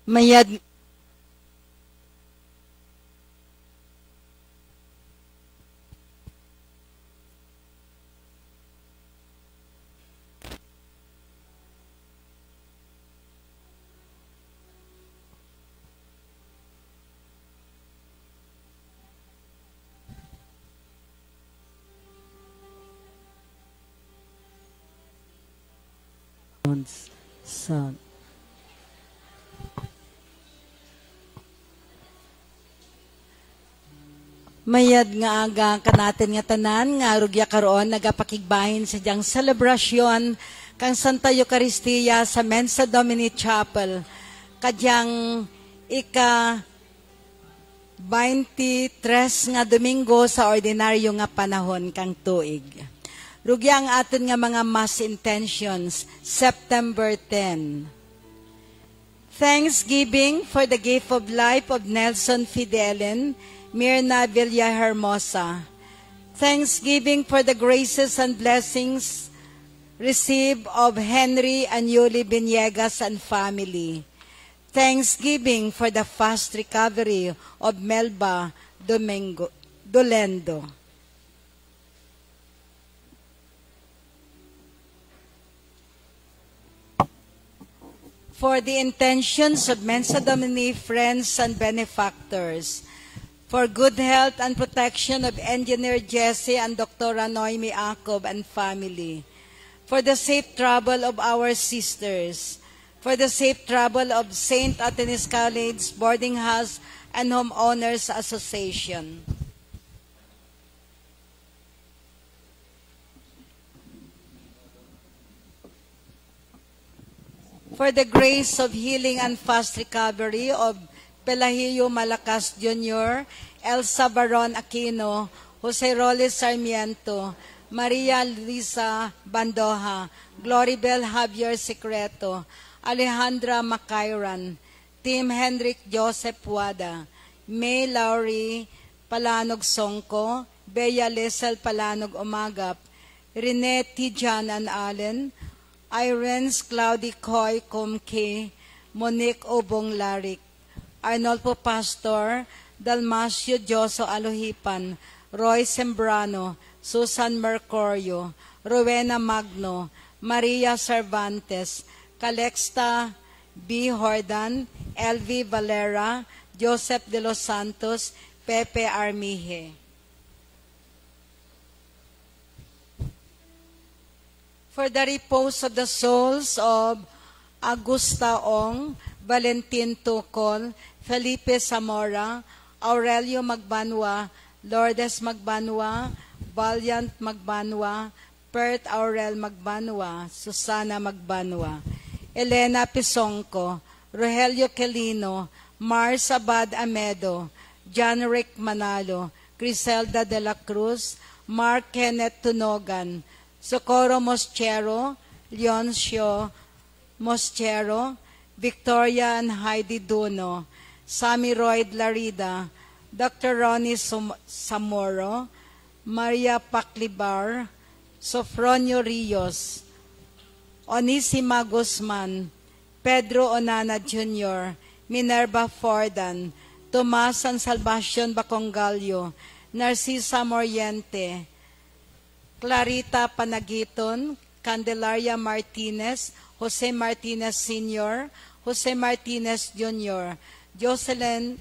Mayad sa mayad nga aga kanatin nga tanan nga rugya karon nagapakigbahin sa diyang selebrasyon kang Santa Eucharistia sa Mensa Domini Chapel kadyang ika 23 nga Domingo sa ordinaryo nga panahon kang tuig. Rugya ang aton nga mga mass intentions, September 10. Thanksgiving for the gift of life of Nelson Fidelen, Mirna Villahermosa. Thanksgiving for the graces and blessings received of Henry and Yuli Viniegas and family. Thanksgiving for the fast recovery of Melba Dolendo. For the intentions of Mensa Domini friends and benefactors, for good health and protection of Engineer Jesse and Dr. Noemi Acob and family, for the safe travel of our sisters, for the safe travel of St. Athena's College Boarding House and Homeowners Association. For the grace of healing and fast recovery of Pelahio Malakas Jr., Elsa Baron Aquino, Jose Roles Sarmiento, Maria Luisa Bandoja, Gloribel Javier Secreto, Alejandra Macairan, Tim Henrik Joseph Wada, May Laurie Palanog Songko, Bea Lesel Palanog Umagap, Rene Tijan and Allen, Irens Claudia Coy Comke, Monique Obong Larik, Arnolfo Pastor, Dalmacio Joso Alohipan, Roy Sembrano, Susan Mercorio, Rowena Magno, Maria Cervantes, Calexta B. Hordan, LV Valera, Joseph de los Santos, Pepe Armije. For the repose of the souls of Augusta Ong, Valentin Tucol, Felipe Zamora, Aurelio Magbanwa, Lourdes Magbanwa, Valiant Magbanwa, Perth Aurel Magbanwa, Susana Magbanwa, Elena Pisongco, Rogelio Quelino, Mars Abad Amedo, John Rick Manalo, Criselda de la Cruz, Mark Kenneth Tunogan, Socorro Moschero, Leoncio Moschero, Victoria and Heidi Duno, Sammy Royd Larida, Dr. Ronnie Samoro, Maria Paclibar, Sofronio Rios, Onisima Guzman, Pedro Onana Jr., Minerva Fordan, Tomas San Salvacion Bacongallo, Narcisa Moriente, Clarita Panagiton, Candelaria Martinez, Jose Martinez Sr., Jose Martinez Jr., Jocelyn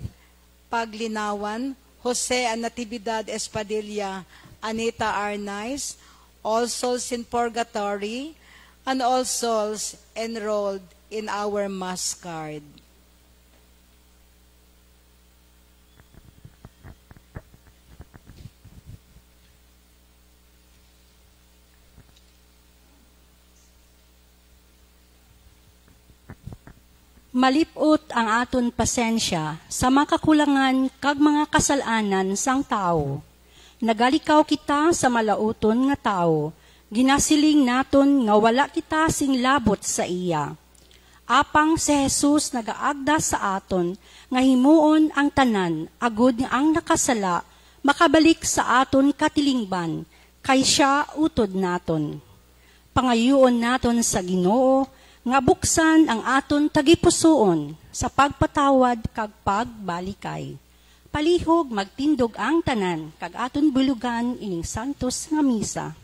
Paglinawan, Jose Natividad Espadilla, Anita Arnaiz, All Souls in Purgatory, and all souls enrolled in our Mass card. Malipot ang aton pasensya sa makakulangan kag mga kasalanan sang tao. Nagalikaw kita sa malauton nga tao, ginasiling naton nga wala kita sing labot sa iya. Apang si Jesus nagaagda sa aton nga himuon ang tanan agud nga ang nakasala makabalik sa aton katilingban kay siya utod naton. Pangayuon naton sa Ginoo nga buksan ang aton tagipusoon sa pagpatawad kag pagbalikay. Palihog magtindog ang tanan kag aton bulugan ining santos nga misa.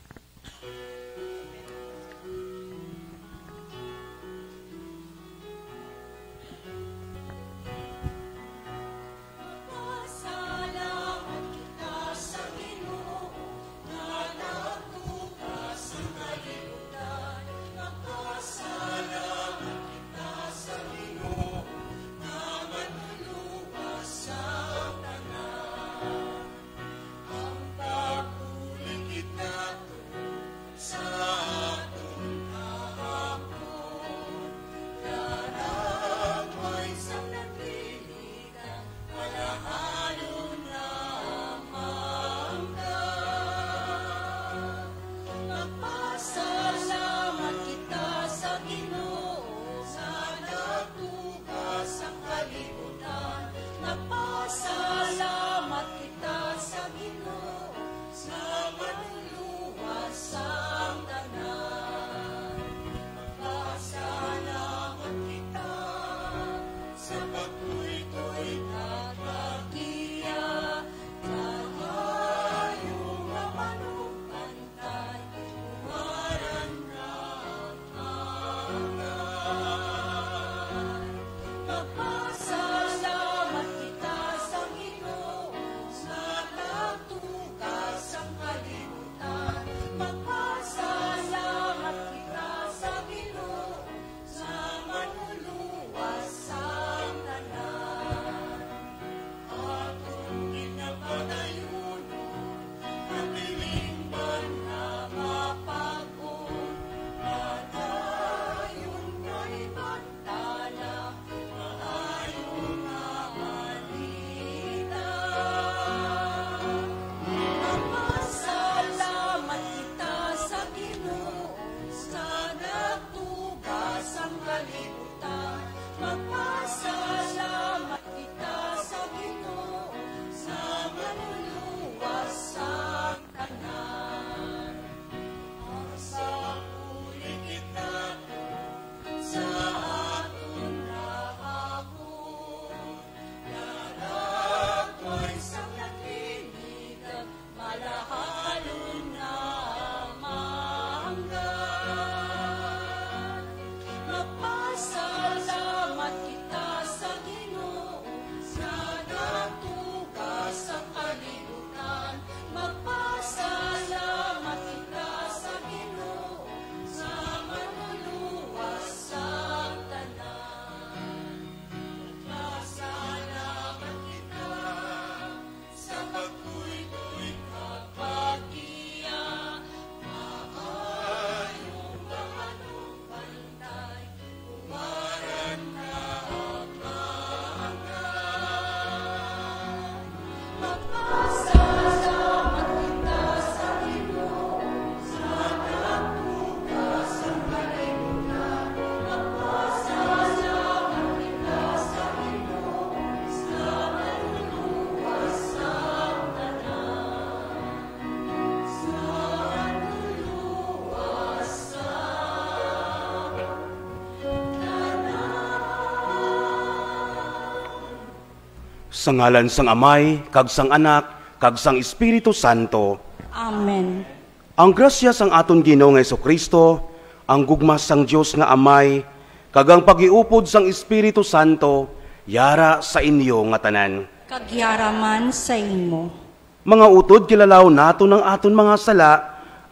Sa ngalan sang Amay, kag sang Anak, kag sang Espiritu Santo. Amen. Ang grasya sang aton Ginoo nga Jesucristo, ang gugmas sang Dios nga Amay, kag ang pagiupod sang Espiritu Santo, yara sa inyo nga tanan. Kagyaraman sa imo. Mga utod, kilalaw nato ng aton mga sala,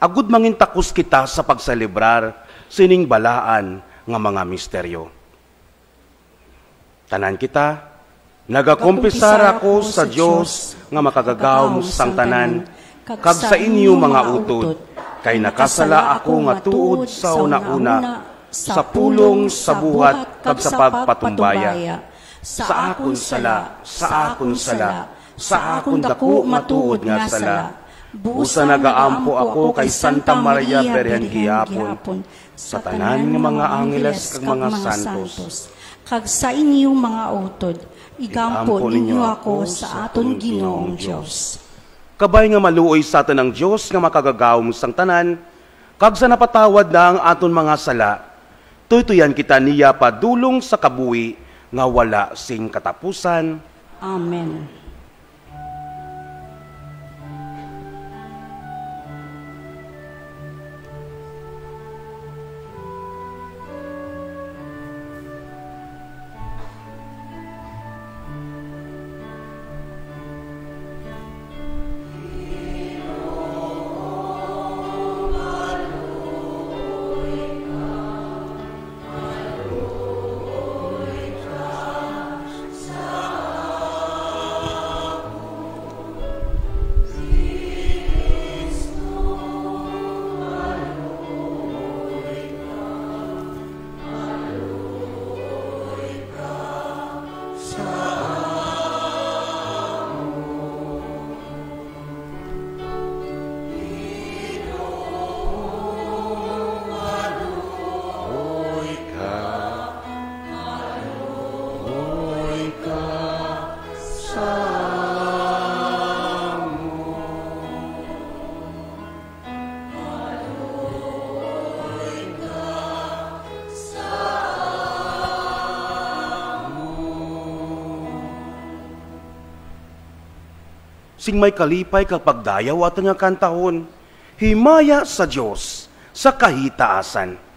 agud mangin takos kita sa pagsalibrar, sining balaan nga mga misteryo. Tanan kita, nagakumpisar ako sa Dios nga makagagaw sang tanan, kag sa inyo mga utod, kay nakasala ako nga tuod sa una-una, sa pulong, sa buhat, kag sa pagpatumbaya. Sa akon sala, sa akon sala, sa akon dako matuod nga sala. Busa nagaampo ako kay Santa Maria Birhen gihapon, sa tanan nga mga angeles kag mga santos. Kag sa inyo mga utod, igampo ninyo ako sa aton Ginoong Dios. Kabay nga maluoy sa aton ang Dios nga makagagawom sang tanan, kag sa napatawad na ang aton mga sala, Tutuyan kita niya padulong sa kabuhi nga wala sing katapusan. Amen. Sing may kalipay kapag dayaw at nga kantahon, himaya sa Diyos sa kahitaasan.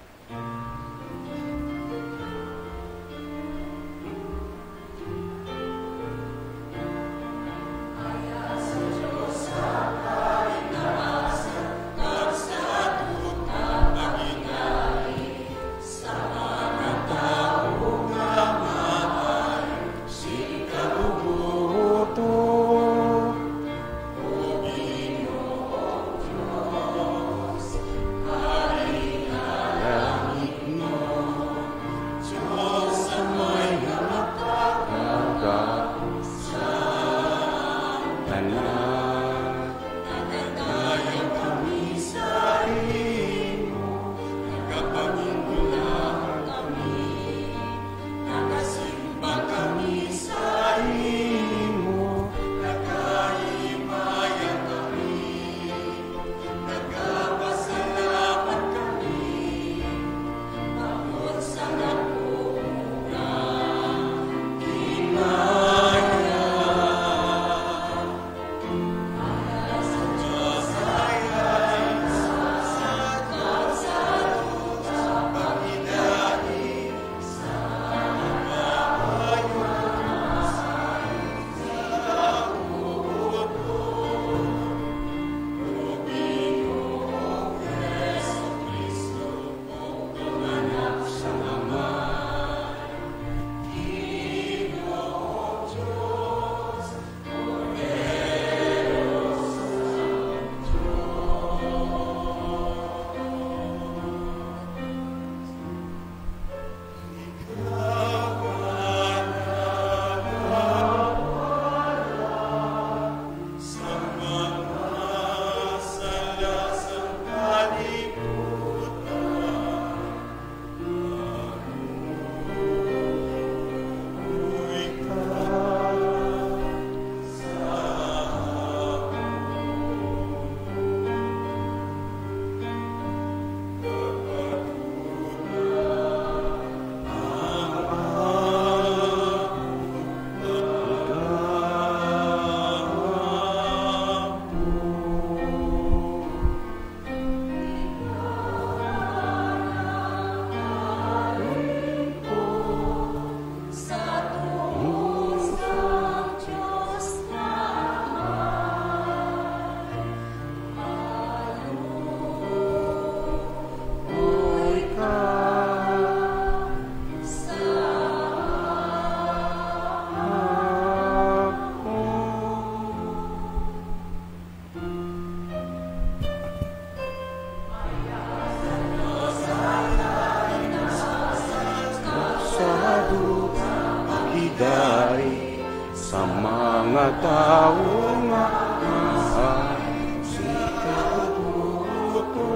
sa mga taong mahal, sikat buto.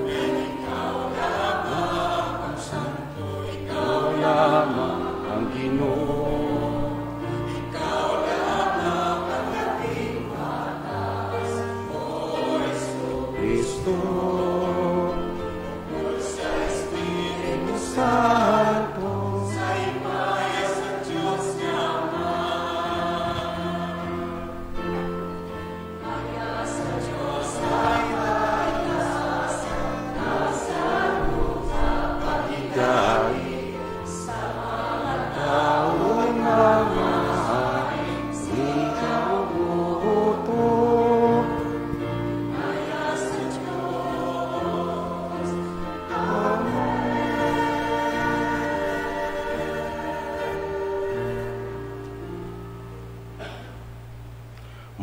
Ikaw lamang ang santo, ikaw lamang ang Ginoo. Ikaw lamang ang ating wakas, O Kristo. Sa Santo.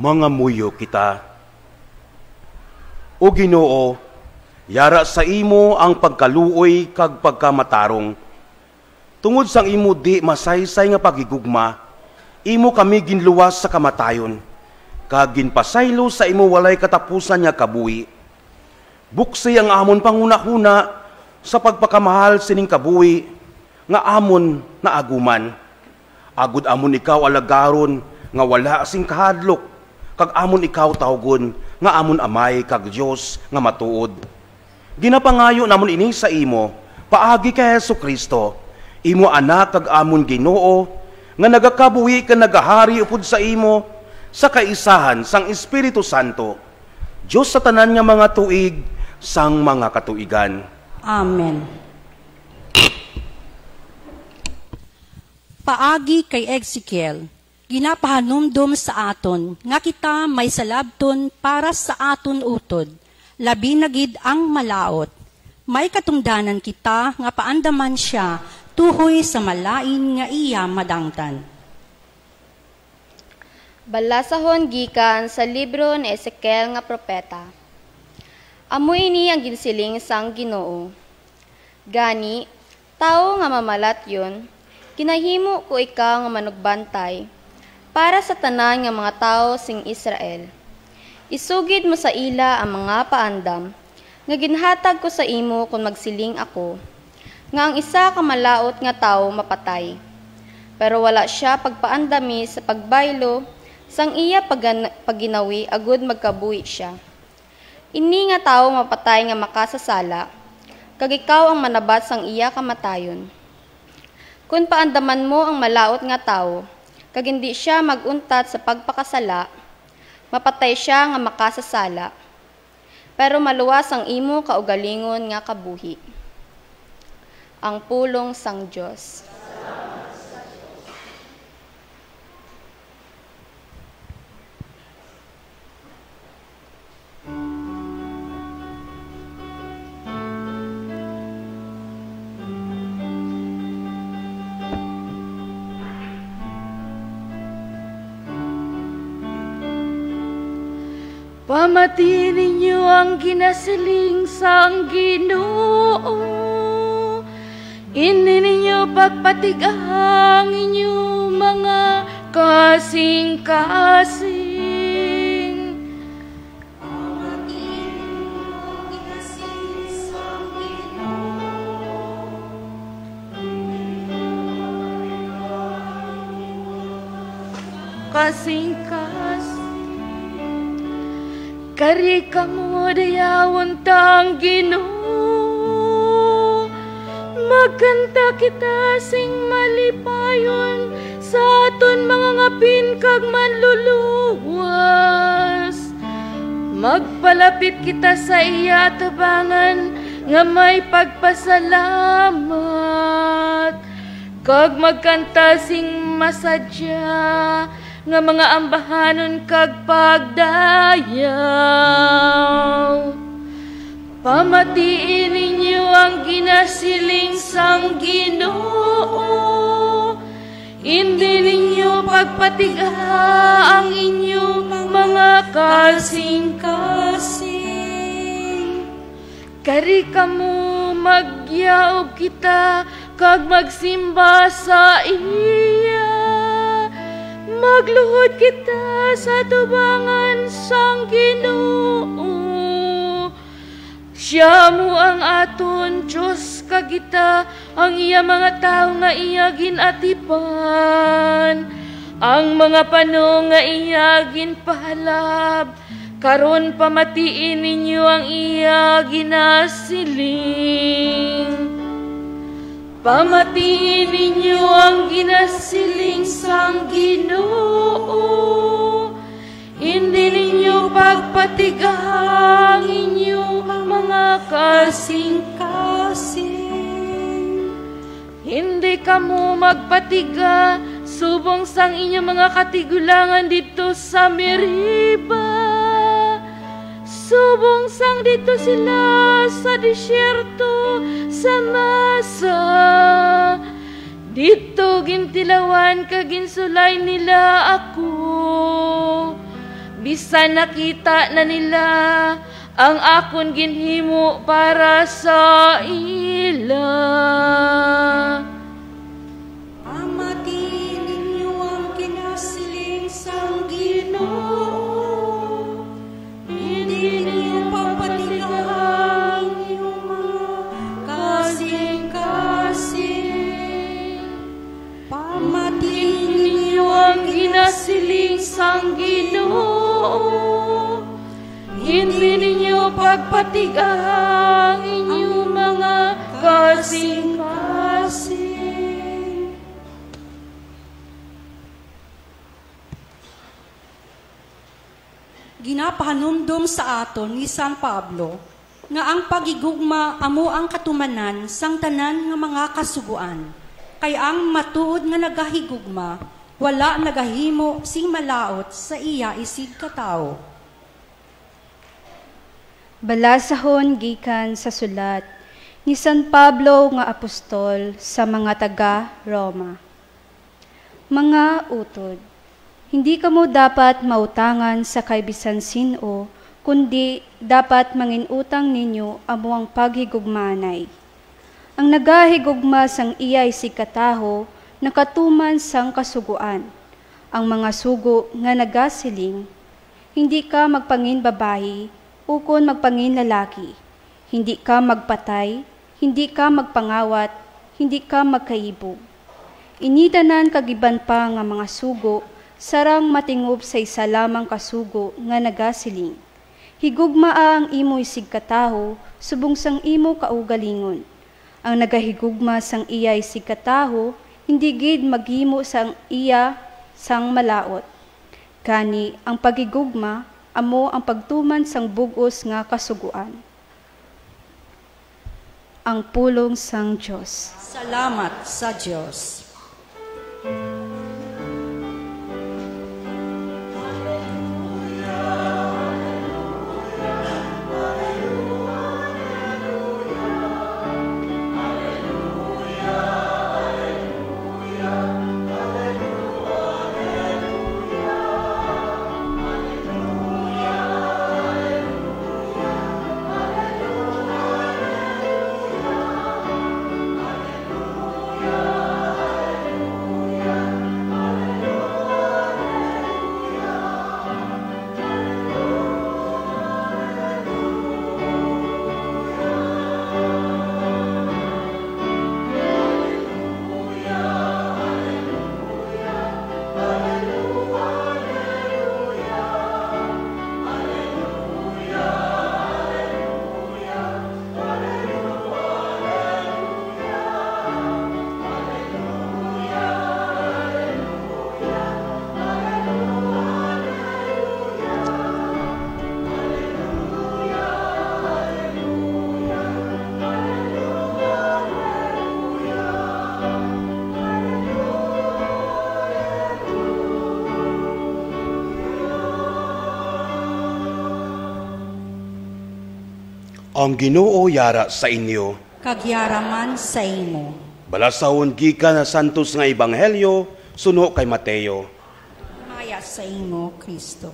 Mga muyo kita. O Ginoo, yara sa imo ang pagkaluoy kag pagkamatarong. Tungod sang imo di masaysay nga pagigugma, imo kami ginluwas sa kamatayon, kag ginpasaylo sa imo walay katapusan nga kabuhi. Buksi ang amon panguna-huna sa pagpakamahal sining kabuhi, nga amon na aguman. Agud amon ikaw alagaron, nga wala sing kahadlok, kag amon ikaw tawgon, nga amon amay kag Dios nga matuod. Ginapangayo namon ini sa imo, paagi kay Hesukristo, imo anak kag amon Ginoo, nga nagakabuhi ka nagahari upod sa imo, sa kaisahan sang Espiritu Santo, Dios sa tanan nga mga tuig, sang mga katuigan. Amen. Paagi kay Ezekiel, ginapahanumdum sa aton, nga kita may salabton para sa aton utod, labi na gid ang malaot. May katungdanan kita, nga paandaman siya, tuhoy sa malain nga iya madangtan. Balasahon gikan sa libro ni Ezekiel nga propeta. Amoy ini ang ginsiling sang Ginoo. Gani, tao nga mamalat yon, kinahimo ko ikaw nga manugbantay, para sa tanan nga mga tao sing Israel. Isugid mo sa ila ang mga paandam, nga ginhatag ko sa imo kung magsiling ako, nga ang isa ka malaot nga tao mapatay. Pero wala siya pagpaandami sa pagbaylo, sang iya pagginawi agud magkabuhi siya. Ini nga tao mapatay nga makasasala, kag ikaw ang manabat sang iya kamatayon. Kung paandaman mo ang malaot nga tao, kag hindi siya maguntat sa pagpakasala, mapatay siya nga makasasala, pero maluwas ang imo kaugalingon nga kabuhi. Ang pulong sang Dios. Pamatiin ninyo ang ginasiling sang Ginoo. Hindi ninyo pagpatigahang inyo mga kasing-kasing. Pamatiin ninyo ang ginasiling sang Ginoo. Kasing-kasing. Kari kamo dayawon tang Ginoo, magkanta kita sing malipayon sa aton mga ngapin kag manluluwas. Magpalapit kita sa iya tabangan nga may pagpasalamat, kag magkanta sing masadya nga mga ambahanon kag pagdayaw. Pamatiin ninyo ang ginasiling sang Ginoo. Hindi ninyo pagpatiga ang inyong mga kasing-kasing. Kari kamo magyaob kita kag magsimba sa iya. Magluhod kita sa tubangan sang Ginoo. Siya mo ang aton Diyos, kag kita ang iya mga tao nga iya ginatipan. Ang mga pano nga iya ginpahalab, karon pamatiin ninyo ang iya ginasiling. Pamatiin ninyo ang ginasiling sang Ginoo. Hindi ninyo pagpatigahang inyong mga kasing-kasing. Hindi kamo magpatiga subong sang inyong mga katigulangan dito sa Meriba. Subong sang dito sila sa disyerto sa Masa. Dito gintilawan kaginsulay nila ako. Bisan nakita na nila ang akon ginhimo para sa ila. Pamatiin ninyo ang kinasiling sang Ginoo. Hindi ninyo papatigang iyong mga kasing-kasing. Pamatiin ninyo ang kinasiling sang Ginoo. Hindi ninyo pagpatigahang inyong mga kasing-kasing. Ginapahanumdum sa aton ni San Pablo nga ang pagigugma amo ang katumanan sang tanan nga mga kasuguan. Kay ang matuod nga nagahigugma, wala nagahimo sing malaot sa iya isig katao. Balasahon gikan sa sulat ni San Pablo nga apostol sa mga taga-Roma. Mga utod, hindi kamo dapat mautangan sa kay bisan sino, kundi dapat manginutang ninyo amo ang paghigugmanay. Ang nagahigugma sang iyay si kataho, nakatuman sang kasuguan. Ang mga sugo nga nagasiling, hindi ka magpangin babayi, ukon magpangin lalaki. Hindi ka magpatay, hindi ka magpangawat, hindi ka magkaibog. Inidanan kagiban pa nga mga sugo, sarang matingob sa isa lamang kasugo nga nagasiling. Higugmaa ang imo isig kataho, subong sang imo kaugalingon. Ang nagahigugma sang iya isig kataho, hindi gid maghimo sang iya sang malaot. Gani ang pagigugma, amo ang pagtuman sang bugos nga kasuguan. Ang pulong sang Diyos. Salamat sa Diyos. Ang Ginoo yara sa inyo. Kagyaraman sa imo. Balasahon gikan na santos nga ebanghelyo suno kay Mateo. Maya sa imo, Kristo.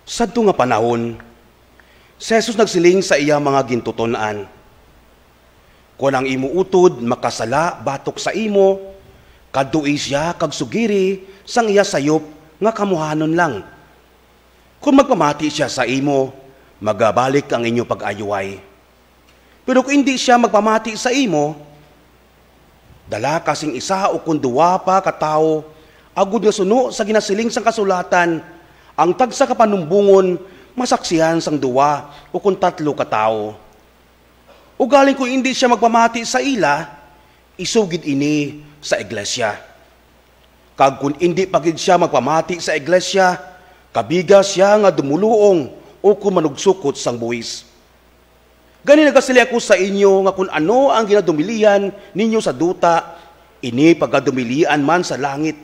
Sadto nga panahon, si Jesus nagsiling sa iya mga gintuton-an. Kung ang imo utod makasala batok sa imo, kadui siya kag sugiri sang iya sayop nga kamuhanon lang. Kung magpamati siya sa imo, magabalik ang inyo pag-ayuway. Pero kung hindi siya magpamati sa imo, Dala kasing isa o kun duwa pa katao, agud nga suno sa ginasiling sang kasulatan, ang tagsa kapanumbungon, masaksihan sang duwa o kun tatlo katao. Ugaling kung hindi siya magpamati sa ila, isugid ini sa iglesia. Kag kung hindi pagid siya magpamati sa iglesia, kabigas siya nga dumuluong o kung manugsukot sang buwis. Gani nagasili ako sa inyo nga kung ano ang ginadumilian ninyo sa duta, ini pagkadumilian man sa langit.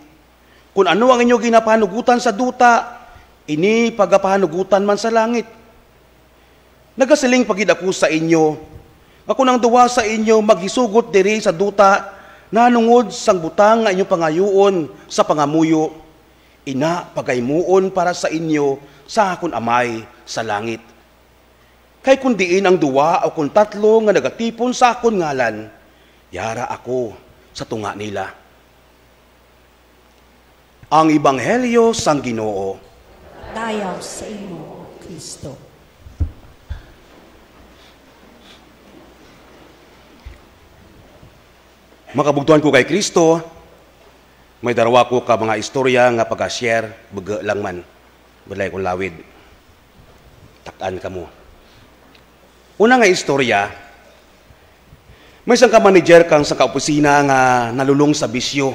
Kung ano ang inyo ginapanugutan sa duta, ini pagkapanugutan man sa langit. Nagasiling pagid ako sa inyo, nga kung ang duwa sa inyo maghisugot diri sa duta, nanungod sang butang nga inyong pangayuon sa pangamuyo, ina pagaymuon para sa inyo sa akon amay sa langit. Kay kung diin ang duwa o kung tatlo nga nagatipon sa akon ngalan, yara ako sa tunga nila. Ang Ebanghelyo sang Ginoo. Dayaw sa imo, Kristo. Makabugtuhan ko kay Kristo, may darawa ko ka mga istorya nga pag-share, baga lang man, balay kong lawid. Takaan ka mo. Una nga istorya, may isang ka-manager kang sa kaopisina nga nalulong sa bisyo.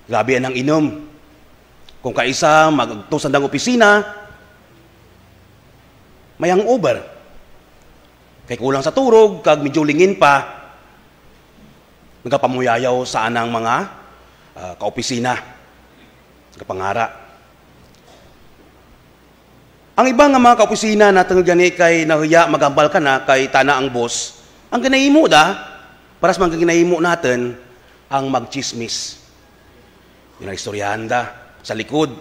Labi ang inom. Kung kaisa magtusan ng opisina, may hangover. Kay kulang sa turog, kag medyo lingin pa, nagapamuyayaw sa anang mga kaopisina, nagapangara. Ang ibang nga mga kaopisina natin gani kay nahiya magambal ka na kay tana ang boss, ang ginahimo para sa mga ginahimo natin, ang magchismis. Yung istoryahan sa likod,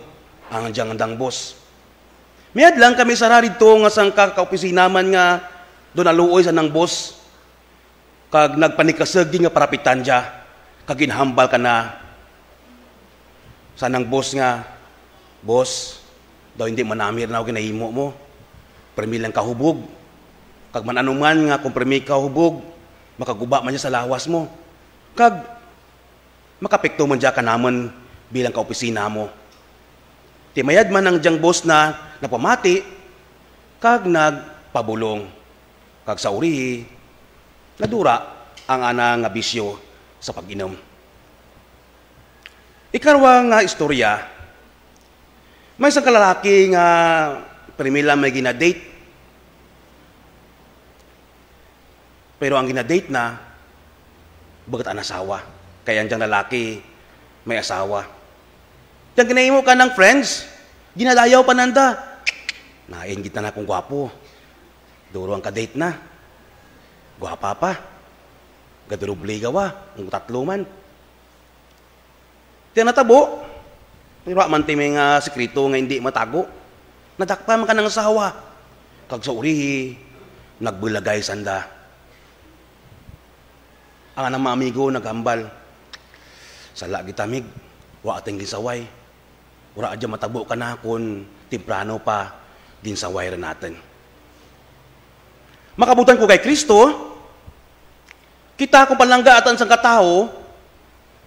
ang andang boss. Mayad lang kami sa rarito nga sang kaopisina man nga doon aluoy sa nang boss, kag nagpanikasagi nga parapitan dya, kag inhambal ka na sa nang boss nga, boss, daw hindi manamir na ako ginahimo mo. Permi lang kahubog. Kag mananuman nga kung permi kahubog, makaguba man niya sa lawas mo. Kag makapekto man dya ka naman bilang kaopisina mo. Timayad man ang diyang boss na napamati, kag nagpabulong. Kag sa uri, nadura ang ana nga bisyo sa pag-inom. Ikarwa nga istorya, may isang kalalaki nga primila may ginadate. Pero ang ginadate na, bagat ang asawa. Kaya ang lalaki may asawa. Yang ginahimo ka ng friends, ginadayaw pa nanda. Nainggit na akong gwapo. Duro ang kadate na. Gwapa pa. Gadurubli gawa. Ang tatlo man. Tinatabo. Pero man may nga sekreto nga hindi matago. Nadakpa man ka ng asawa. Kag sa uri, nagbulagay sanda. Ang anang mga amigo naghambal. Sala gitamig, wa ating ginsaway. Ura adya matabo ka na kung temprano pa ginsaway rin natin. Makabutan ko kay Kristo, kita kung palangga atan sang katao,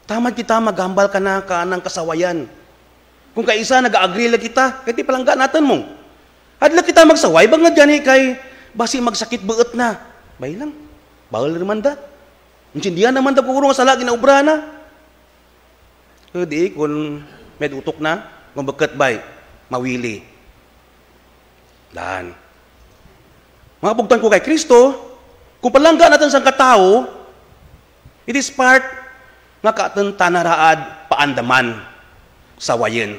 tamad kita maghambal ka na ng kasawayan. Kung kaisa nag-agree lang kita, kaya di palangga natin mong. Hadla kita magsaway, bang nga dyan kay basi magsakit buot na. Bay lang, bawal naman da. Intindihan naman da kung sala ginaubra na. Di, kung may utok na, kung bakat bay, mawili. Dahan. Mga bugtan ko kay Kristo, kung palangga natin sang katao, it is part nga kaatan tanaraad paandaman sa wayin.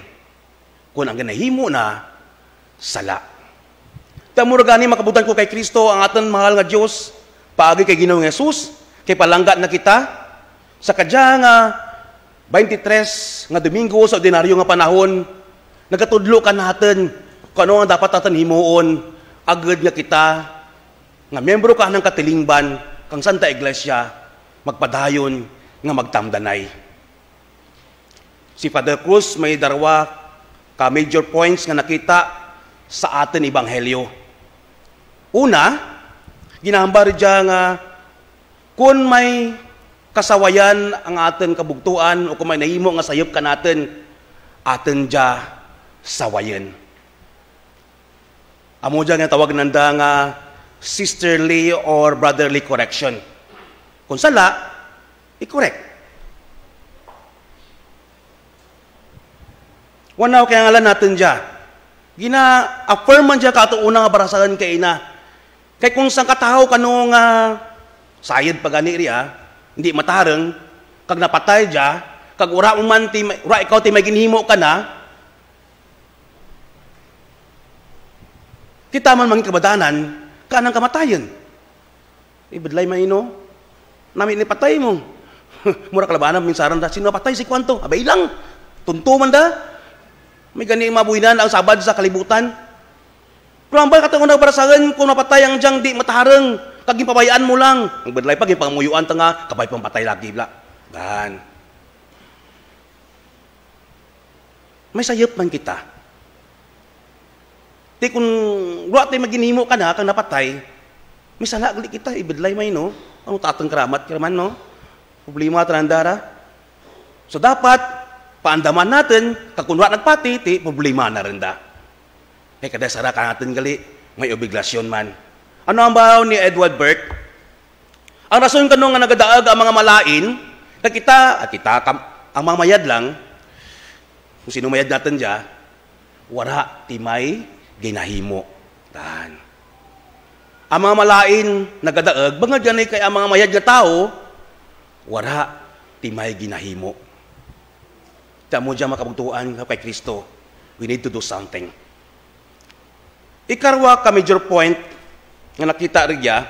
Kung ang ginahimo na, sala. Tamura gani makabutan ko kay Kristo, ang aton mahal nga Diyos, paagi kay Ginoong Jesus, kay palangga na kita, sa kadya nga 23 nga Domingo sa ordinaryo nga panahon, nagatudlo ka natin kung ano ang dapat natin himuon, agad nga kita, nga membro ka ng katilingban, kang Santa Iglesia, magpadayon nga magtamdanay. Si Father Cruz may darwa ka major points nga nakita sa atin Ebanghelyo. Una, ginahambar dyan nga kung may kasawayan ang aten kabugtuan o kung may nahimo nga sayop ka natin, aten dya sawayan. Amo dyan nga tawag nanda nga sisterly or brotherly correction. Kung sala, i-correct. Wanaw kaya ngalan natin dya. Gina-affirman dya ka ito unang barasagan kay ina. Kaya kung sang katao ka nung sayad pa gani riya, hindi matarang, kag napatay dya, kag ura man, ura ikaw ti may ginhimo ka na, kita man manging kabadanan, kanang kamatayan. Ibadlay maino, namin ipatay mo. Mura kalabanan, minsaran da, sino patay si Kwanto? Abay lang, tunto man da. May gani mabuhinan ang sabad sa kalibutan. Pero ang bala katong nagbarasagan, kung napatay ang diyang di matarang, kaging pabayaan mo lang. Ang badlay pag ipangmuyuan ta nga, kabay pang patay lagi bla. Gan. May sayop man kita. Di kung ruwa tayo maginhimo ka na, kang napatay, may sala gali kita, ibadlay may no? Ano tatang karamat kiraman no? Problema tanandara. So dapat, paandaman natin, kakunwa nagpati, ti problema na rin da. Kaya kada sara ka natin gali, may obligasyon man. Ano ang bahaw ni Edward Burke? Ang rason kanong nga nagadaag ang mga malain, na kita, ang mga mayad lang, kung sino mayad natin dya, wara, timay, ginahimo. Dan. Ang mga malain, nagadaag, bangad yan kay ang mga mayad na tao, wara, timay, ginahimo. Tamo dyan makabugtuan kay Kristo, we need to do something. Ikarwa ka major point, nga nakita rigya,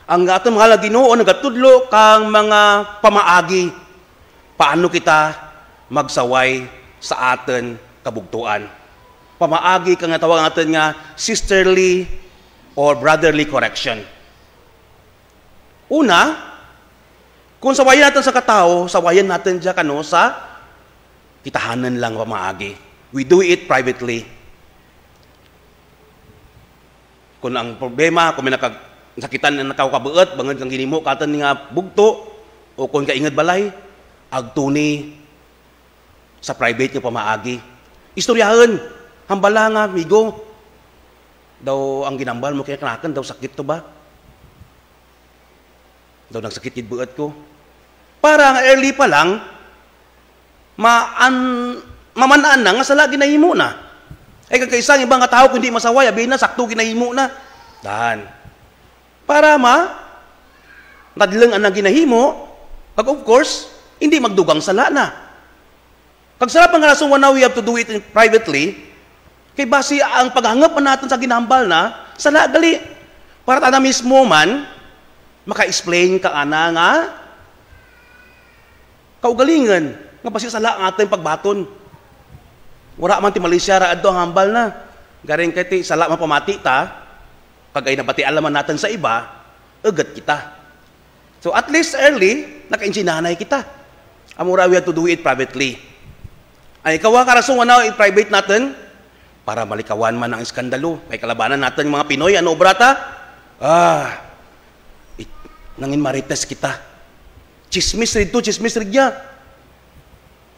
ang atong mahal na Ginoo nagatudlo kang mga pamaagi paano kita magsaway sa aten kabugtuan. Pamaagi kang tawag natin nga sisterly or brotherly correction. Una, kung sawayan natin sa katao, sawayan natin dyan kano sa kitahanan lang pamaagi. We do it privately. Kung ang problema, kung may sakitan na nakakabuot, bangad kang ginimo, katan nga bugto, o kung kaingad balay, agtuni sa private nga pamaagi. Istoryahan, hambala nga, migo, daw ang ginambal mo kaya kanakan, daw sakit to ba? Daw nagsakit buot ko. Para nga early pa lang, mamanaan na nga sala ginahimo na. Ay kagkaisang ibang tao kundi masaway, abin na, sakto ginahimo na. Dan. Para nadlang ang ginahimo, kag of course, hindi magdugang sala na. Kag sarap ang rason why we have to do it privately, kay base ang paghangap pa natin sa ginambal na, sala gali. Para ta na mismo man, maka-explain ka ana nga, kaugalingan, nga base sala ang ating pagbaton. Wala man ti Malaysia raad do ang hambal na. Garing kay ti sala man pamati ta, pag ay nabati alaman natin sa iba, agat kita. So at least early, naka-insinanay kita. Amura we have to do it privately. Ay ikaw ka rason na i-private natin para malikawan man ang iskandalo. Kay kalabanan natin mga Pinoy, ano brata? Nangin marites kita. Chismis rito, chismis rigya.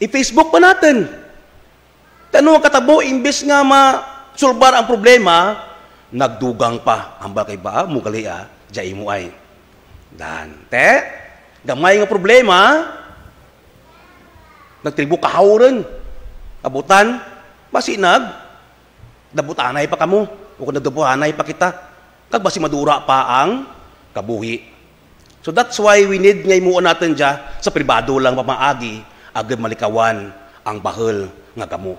I-Facebook pa natin. Tanong katabo, imbes nga masulbar ang problema, nagdugang pa. Hambal kay ba, mugali jay mo ay. Dan, gamay nga problema, nagtribo kahawren, abutan, basi dabutanay pa kamo, o kung nagdabuhanay pa kita, kag basi madura pa ang kabuhi. So that's why we need ngay muon natin dya, sa pribado lang pamaagi, agad malikawan ang bahal nga kamo.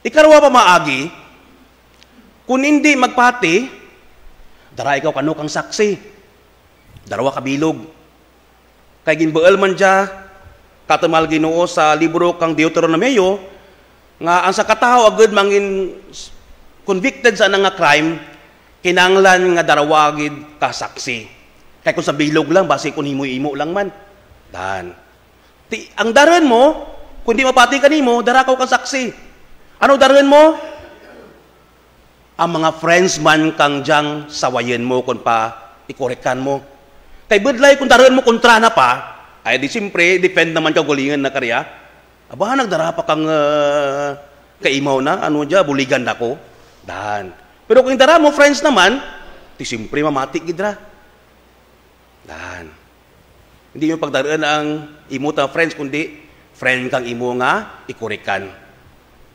Ikarwa pa maagi, kung hindi magpati, dara ikaw kano kang saksi. Darawa kabilog. Kay ginbaal man dya, katamal Ginoo sa libro kang Deuteronomio, nga ang sa katao agad mangin convicted sa nga crime, kinanglan nga darawagid ka saksi. Kay kung sa bilog lang, base kung himo-imo lang man. Dan. Ang daran mo, kung di mapati ka nimo, dara ka kang saksi. Ano darin mo? Ang mga friends man kang diyang sawayin mo kung pa ikorekan mo. Kay budlay kung daroon mo kontra na pa, ay di siyempre, defend naman ka gulingan na karya. Aba, nagdara pa kang kaimaw na, ano dya, buligan na ko. Dahan. Pero kung dara mo, friends naman, di siyempre mamati gidra. Dahan. Hindi mo pagdaraan ang imo ta friends, kundi friend kang imo nga, ikurikan.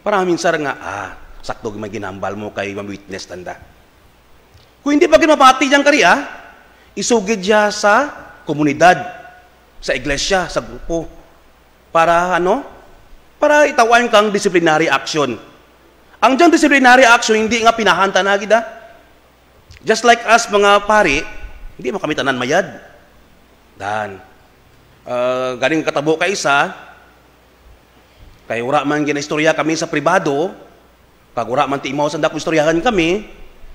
Para minsan nga, sakto may ginambal mo kay ma-witness tanda. Kung hindi pa ginapati diyang karya, isugid siya sa komunidad, sa iglesia, sa grupo. Para Para itawan kang disciplinary action. Ang diyang disciplinary action, hindi nga pinahanta na gida. Just like us, mga pari, hindi mo kami tanan mayad. Dan. Galing katabo ka isa, kay ura man ginaistorya kami sa pribado, pag ura man ti imaw sa dako istoryahan kami,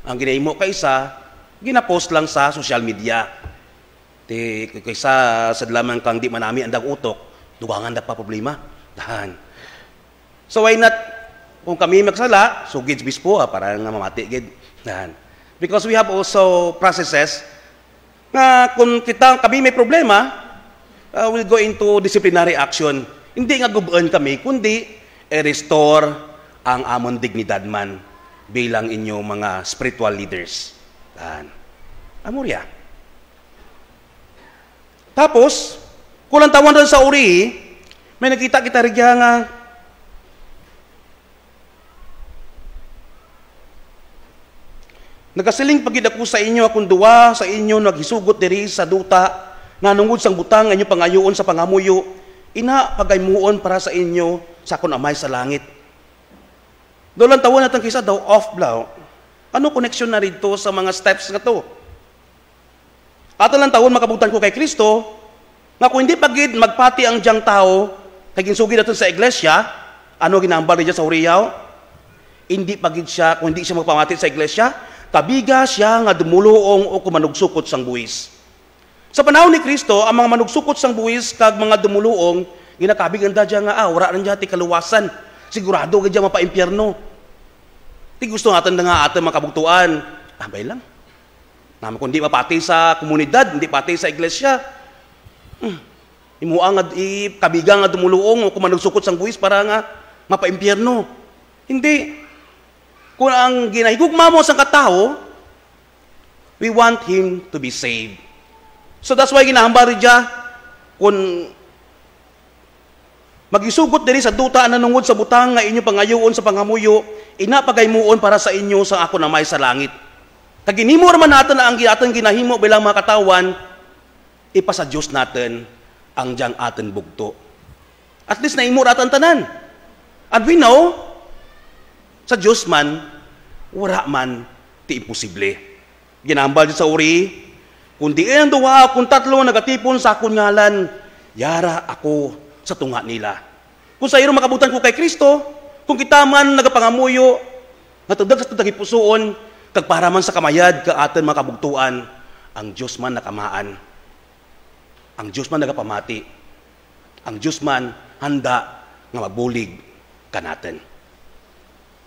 ang ginaimo ka isa, ginapost lang sa social media. Kaysa sa lamang kang di manami andag utok, dugangan dag pa problema. Dahan. So why not, kung kami magsala, so gids bispo, para nga mamati gid. Dahan. Because we have also processes nga kung kami may problema, we'll go into disciplinary action. Hindi nga gubuan kami, kundi restore ang amon dignidad man bilang inyong mga spiritual leaders. Dahan. Amorya. Tapos, kulang tawan doon sa uri, may nakita kita rin nga, nagasiling pagid ako sa inyo, akong duwa sa inyo, naghisugot diri sa duta, nanungod sang butang, inyo pangayoon sa pangamuyo, ina pagaymuon para sa inyo, sa akong amay sa langit. Doon lang tawan natin kisa daw, off-blow. Ano connection na rito sa mga steps nga to? Ato lang taon makabutan ko kay Kristo, nga kung hindi pagid magpati ang diyang tao, kay ginsugi natin sa iglesia, ano ginambal niya sa uriyaw? Hindi pagid siya, kung hindi siya magpamati sa iglesia, kabiga siya nga dumuluong o kumanugsukot sang buwis. Sa panahon ni Kristo, ang mga manugsukot sang buwis kag mga dumuluong, ginakabigan da dyan nga, wala rin dyan ti kaluwasan. Sigurado ka dyan mapa-impyerno. Ti gusto natin na nga ating makabugtuan. Abay lang. Naman kung hindi mapati sa komunidad, hindi pati sa iglesia, imuang at kabigang at dumuluong o kumanugsukot sang buwis para nga mapa-impyerno. Hindi. Kung ang ginahigugma mo sa katao, we want him to be saved. So that's why ginahambari dya, kung magisugot diri sa duta nanungod sa butang nga inyo pangayoon sa pangamuyo, inapagaymuon para sa inyo sa ako na may sa langit. Kaginimo naman natin na ang ating ginahimo bilang mga katawan, ipasa Diyos natin ang diyang atin bugto. At least naimur atin tanan. And we know, sa Diyos man, wala man ti imposible. Ginambal sa uri, kung di ang duwa, kung tatlo nagatipon sa akong ngalan, yara ako sa tunga nila. Kung sa iyo makabutan ko kay Kristo, kung kita man nagapangamuyo, natagdag sa tagipusoon, kag para man sa kamayad ka atin makabugtuan, ang Diyos man nakamaan. Ang Diyos man nagapamati. Ang Diyos man handa nga mabulig ka natin.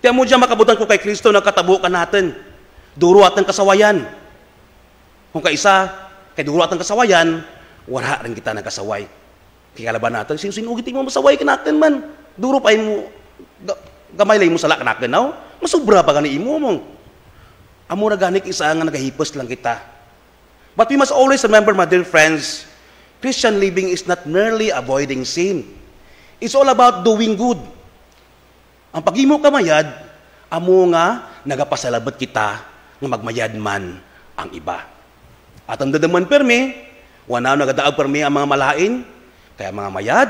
Tiyan mo dyan makabutan ko kay Kristo, nagkatabo ka natin. Duro atang kasawayan. Kung kaisa, kay duro atang kasawayan, wala rin kita nagkasaway. Kaya laban natin, sinugit mo masaway ka natin man. Duro pa mo, gamay lang mo sala ka natin, no? Masubra pa gani imo mong. Amo na ganik isa nga nagahipos lang kita. But we must always remember, my dear friends, Christian living is not merely avoiding sin. It's all about doing good. Ang pag-imo kamayad, amo nga nagapasalabat kita nga magmayad man ang iba. At ang dadaman permi, wala nagadaag permi ang mga malain, kaya mga mayad,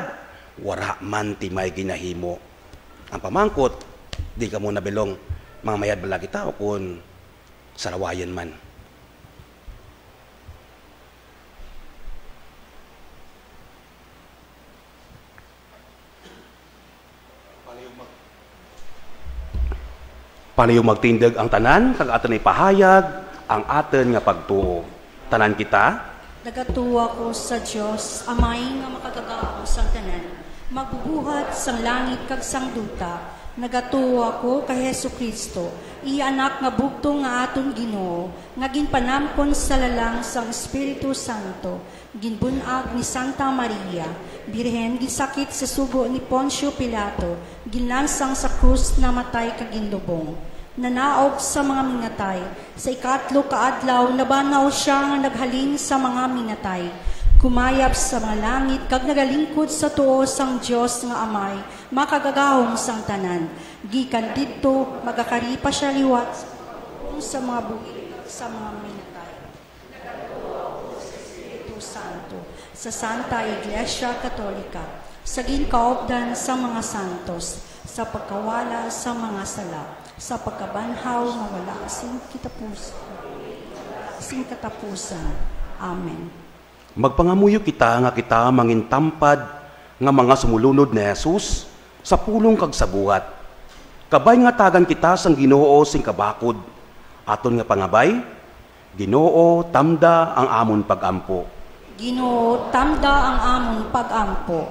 wara man timay ginahimo. Ang pamangkot, di ka mo nabilong, mga mayad bala kita o kung sarawayan man. Paano magtindag ang tanan, kag aton ipahayag, ang aton nga pagtuo. Tanan kita, Nagatuwa ko sa Dios, amay nga makagagao sang tanan, magbubuhat sang langit kag sang duta, Nagatuwa ko kay Hesu Kristo, ianak nga bugtong nga aton Ginoo, nga ginpanampon sa lalang sang Espiritu Santo, ginbunag ni Santa Maria, birhen gisakit sa sugo ni Poncio Pilato, ginlansang sa krus na matay kagindubong. Nanaog sa mga minatay, sa ikatlo kaadlaw nabanaw siya nga naghalin sa mga minatay. Kumayap sa mga langit, kag nagalingkod sa tuo sang Diyos nga Amay, makagagahong sang tanan. Gikan dito, magakaripa siya liwat sa mga buhig, sa mga minatay. Nagatuwa sa Espiritu Santo, sa Santa Iglesia Katolika, sa ginkaobdan sa mga santos, sa pagkawala sa mga sala, sa pagkabanhaw nga wala sing katapusan. Amen. Magpangamuyo kita nga kita mangintampad nga mga sumulunod ni Jesus sa pulong kag sa buhat. Kabay nga tagan kita sang Ginoo sing kabakod. Aton nga pangabay, Ginoo tamda ang amon pagampo. Ginoo tamda ang amon pagampo.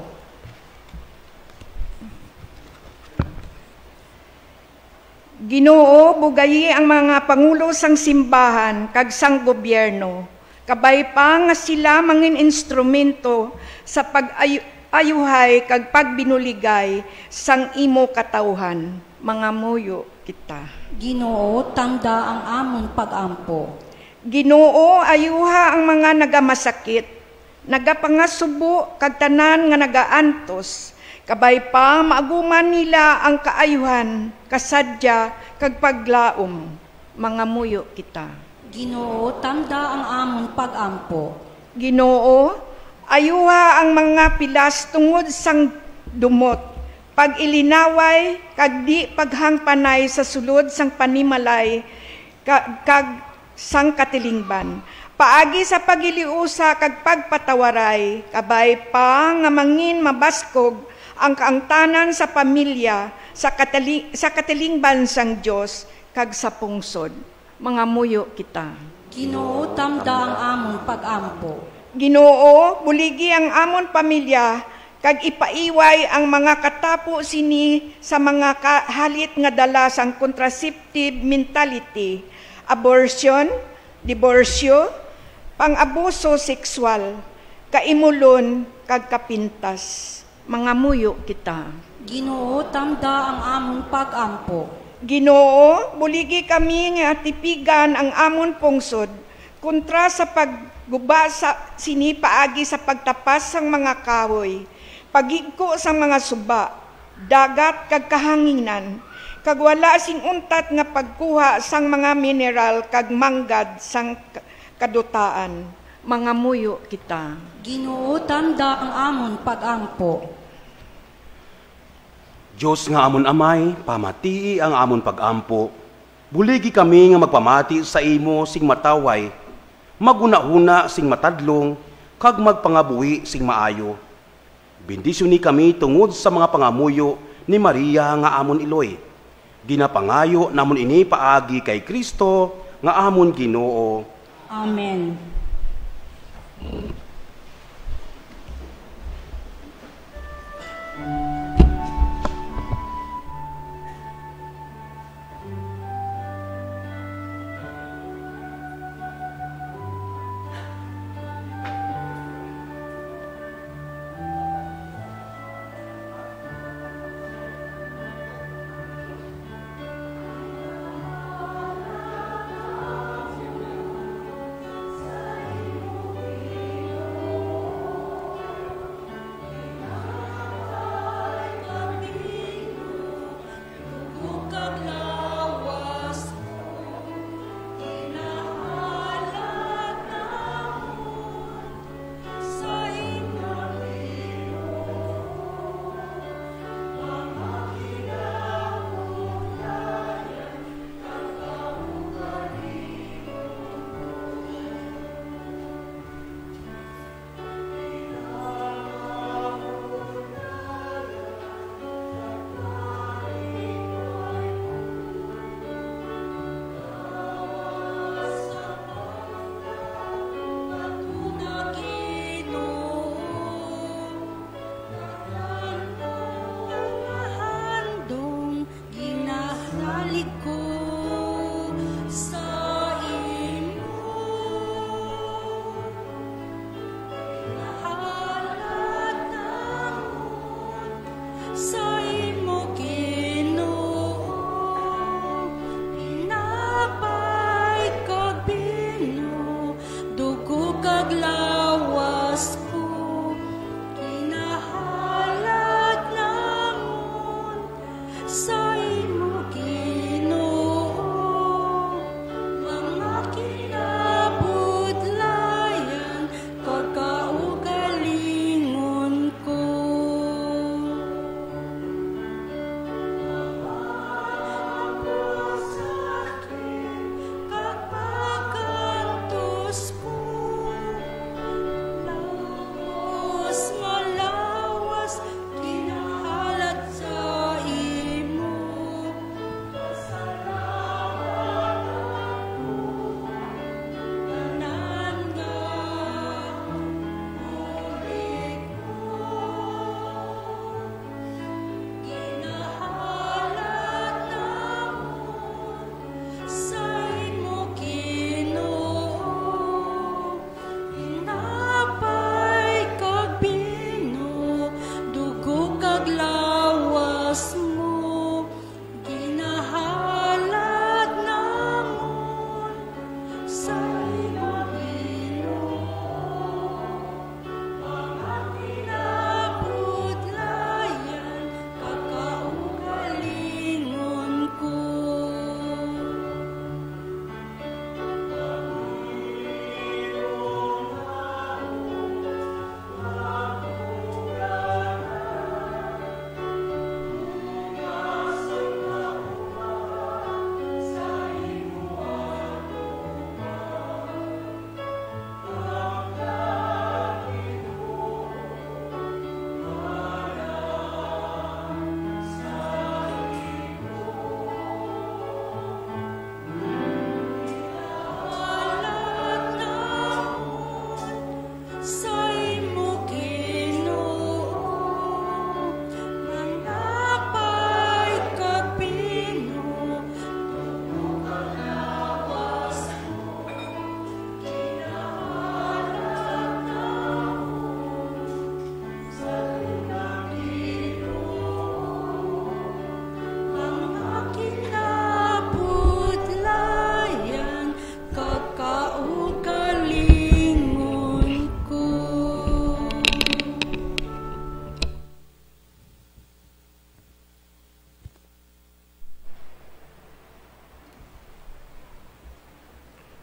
Ginoo bugayi ang mga pangulo sang simbahan kag sang gobyerno. Kabay pa nga sila mangin instrumento sa pag-ayuhay kag pagbinuligay sang imo katawhan. Mga muyo kita. Ginoo tamda ang amon pagampo. Ginoo ayuha ang mga nagamasakit, nagapangasubo kag tanan nga nagaantos. Kabay pa maaguman nila ang kaayuhan, kasadya kag paglaom. Mga muyo kita. Ginoo tamda ang amon pagampo. Ginoo, ayuha ang mga pilas tungod sang dumot, pag ilinaway, kag di paghangpanay sa sulod sang panimalay, kag sang katilingban. Paagi sa pagiliusa kag pagpatawaray, kabay pa nga mangin mabaskog ang kaangtanan sa pamilya, sa katilingban sang Dios kag sa pungsod. Mga muyo kita. Ginoo tamda ang amon pagampo. Ginoo, buligi ang amon pamilya, kag ipaiway ang mga katapo sini sa mga halit nga dala sang contraceptive mentality, abortion, diborsyo, pang-abuso sexual, kaimulon, kag kapintas. Mga muyo kita. Ginoo tamda ang amon pagampo. Ginoo, buligi kami nga tipigan ang amon pungsod kontra sa pagguba sa sinipaagi sa pagtapas sang mga kahoy, pagigko sang mga suba, dagat kag kahanginan, kag wala sing untat nga pagkuha sang mga mineral kag manggad sang kadutaan. Mga muyo kita. Ginoo tamda ang amon pagampo. Diyos nga amon amay, pamatii ang amon pagampo. Buligi kami nga magpamati sa imo sing mataway, maguna-una sing matadlong, kag magpangabuhi sing maayo. Bendisyon ni kami tungod sa mga pangamuyo ni Maria nga amon Iloy. Ginapangayo namon ini paagi kay Kristo nga amon Ginoo. Amen.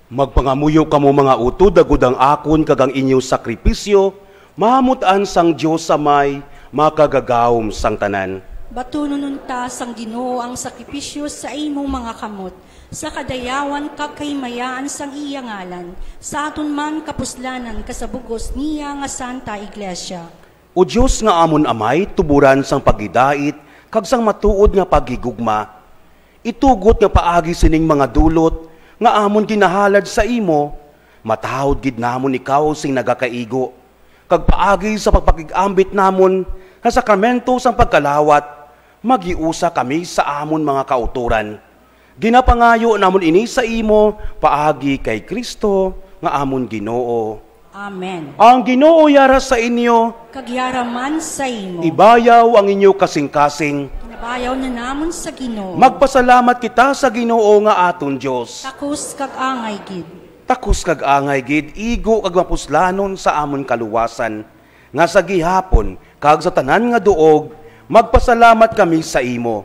Magpangamuyo kamo mga utod, agud ang akon kagang inyo sakripisyo, mahamutan sang Dios Amay, makagagawom sang tanan. Batunon ta sang Ginoo ang sakripisyo sa imong mga kamot, sa kadayawan kagkaymayaan sang iya ngalan, sa aton man kapuslanan kasabugos niya nga Santa Iglesia. O Diyos nga amon Amay, tuburan sang pagidait, kag sang matuod nga pagigugma. Itugot nga paagi sining mga dulot, nga amon ginahalad sa imo, matahod gid namon ikaw sing nagakaigo. Kag paagi sa pagpakigambit namon, nga sakramento sang pagkalawat, magiusa kami sa amon mga kauturan. Ginapangayo namon ini sa imo, paagi kay Kristo, nga amon Ginoo. Amen. Ang Ginoo yara sa inyo, Kagyaraman sa imo. ibayaw ang inyo kasing-kasing. Nabayaw na namon sa Ginoo. Magpasalamat kita sa Ginoo nga aton Dios. Takos kag angay gid. Takos kag angay gid, igo kag mapuslanon sa amon kaluwasan. Nga sa gihapon, kag sa tanan nga duog, magpasalamat kami sa imo.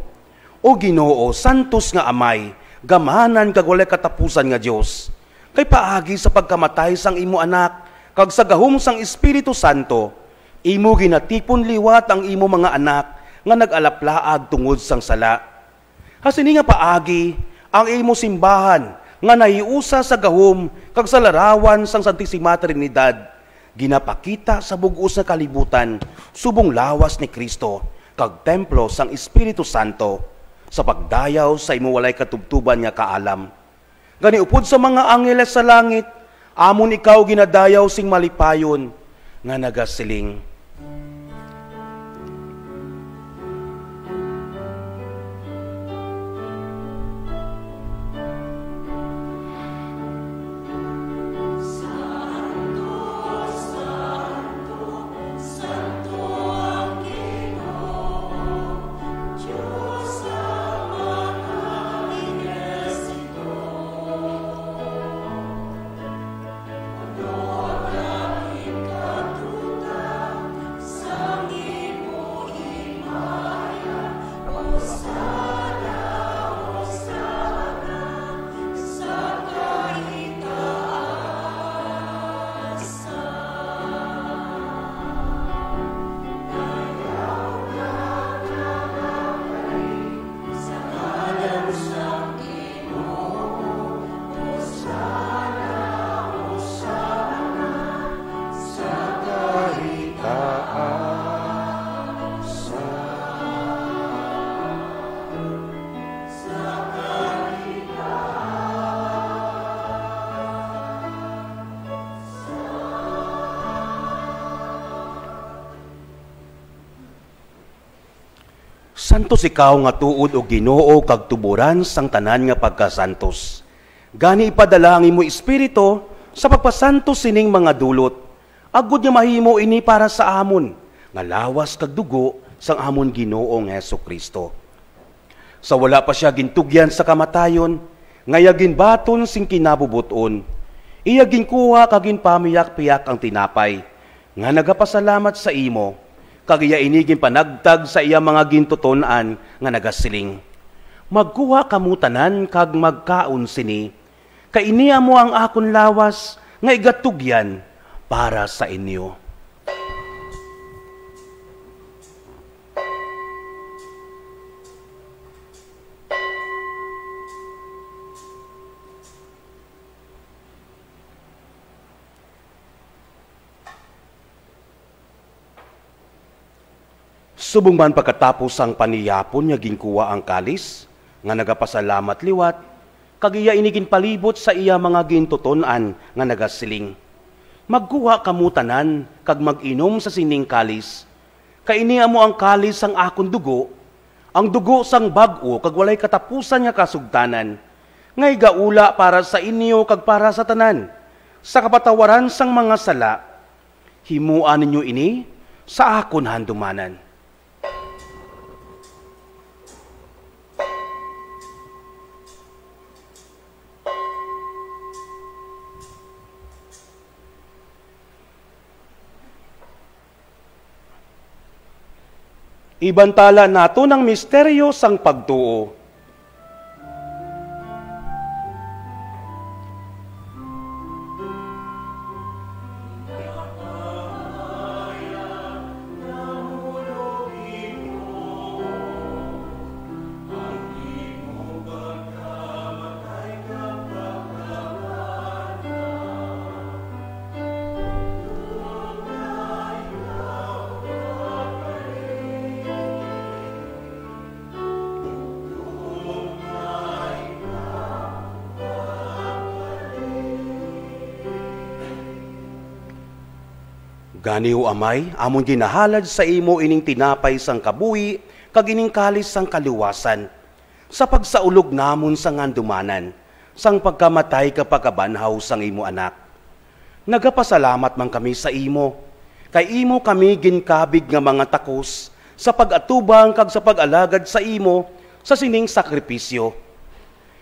O Ginoo, santos nga Amay, gamanan kag walay katapusan nga Dios. Kay paagi sa pagkamatay sang imo anak, kag sa gahom sang Espiritu Santo, imo ginatipon liwat ang imo mga anak nga nag-alaplaag tungod sang sala. Hasini nga paagi, ang imo simbahan nga naiusa sa gahom kag sa larawan sang Santisima Trinidad, ginapakita sa bug-os nga kalibutan, subong lawas ni Kristo, kag templo sang Espiritu Santo, sa pagdayaw sa imo walay katubtuban nga kaalam. Gani upod sa mga angeles sa langit, amon ikaw ginadayaw sing malipayon, nga nagasiling. Santos ikaw nga tuod o Ginoo kag tuburan sang tanan nga pagkasantos. Gani ipadala ang imo espiritu sa pagpasantos sining mga dulot. Agud nga mahimo ini para sa amon, nga lawas kag dugo sang amon Ginoong Hesukristo. Sa wala pa siya gintugyan sa kamatayon, ngaya ginbaton sing kinabubuton. Iya ginkuha kag ginpamiyak-piyak ang tinapay, nga nagapasalamat sa imo. Kag iya inigin panagtag sa iya mga gintuton-an nga nagasiling. Magkuha kamo tanan kag magkaon sini, kay iniya mo ang akon lawas nga igatugyan para sa inyo. Subong man pagkatapos ang paniyapon niya ginkuha ang kalis, nga nagapasalamat liwat, kag iya inigin palibot sa iya mga gintuton-an nga nagasiling. Magkuha kamo tanan, kag mag-inom sa sining kalis. Kainiya mo ang kalis sang akon dugo, ang dugo sang bag-o kag walay katapusan nga kasugtanan, ngay gaula para sa inyo kag para sa tanan, sa kapatawaran sang mga sala. Himuan ninyo ini sa akon handumanan. Ibantala nato ng misteryo sang pagtuo. Ganiho amay, amon ginahalad sa imo ining tinapay sang kabuhi, kag ining kalis sang kaliwasan. Sa pagsaulog namon sang andumanan, sang pagkamatay kapagabanhaw sang imo anak. Nagapasalamat man kami sa imo, kay imo kami ginkabig nga mga takos, sa pag-atubang kag sa pag-alagad sa imo, sa sining sakripisyo.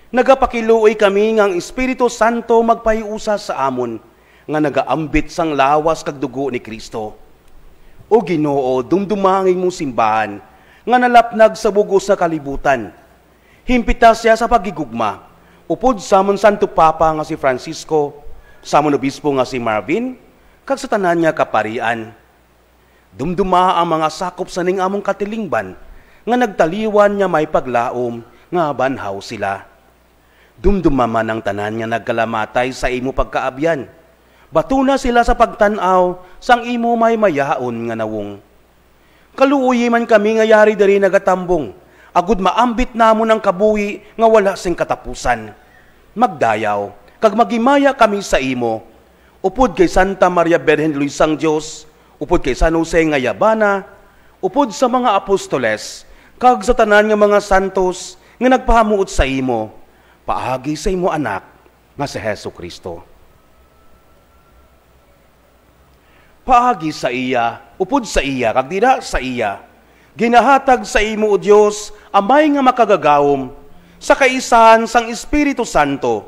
Nagapakiluoy kami nga ang Espiritu Santo magpahiusa sa amon, nga nagaambit sang lawas kag dugo ni Kristo. O Ginoo, dumdumangin mong simbahan, nga nalapnag sa bugos sa kalibutan. Himpita siya sa pagigugma, upod sa amon Santo Papa nga si Francisco, sa amon Obispo nga si Marvin, kag sa tanan niya kaparian. Dumduma ang mga sakop sa ning among katilingban, nga nagtaliwan niya may paglaom, nga banhaw sila. Dumduma man ang tanan nga nagkalamatay sa imo pagkaabyan. Batuna sila sa pagtanaw, sang imo may mayaon nga nawong. Kaluoy man kami nga yari dari nagatambong, agud maambit namon ang kabuhi nga wala sing katapusan. Magdayaw, kag magimaya kami sa imo, upod kay Santa Maria Birhen Luisang Dios, upod kay San Jose nga Yabana, upod sa mga apostoles, kag sa tanan nga mga santos nga nagpahamuot sa imo, paagi sa imo anak nga si Hesu Kristo. Paagi sa iya, upod sa iya, kag dira sa iya, ginahatag sa imo o Dios, amay nga makagagawom, sa kaisahan sang Espiritu Santo,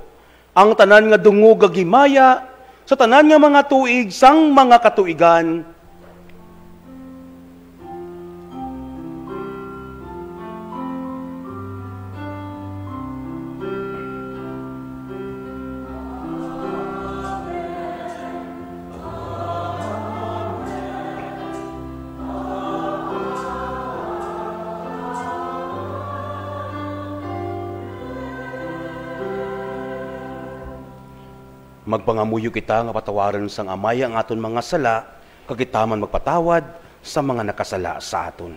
ang tanan nga dungog gagimaya, sa tanan nga mga tuig sang mga katuigan. Magpangamuyo kita nga patawaran sang amay ang aton mga sala, kagitaman magpatawad sa mga nakasala sa aton.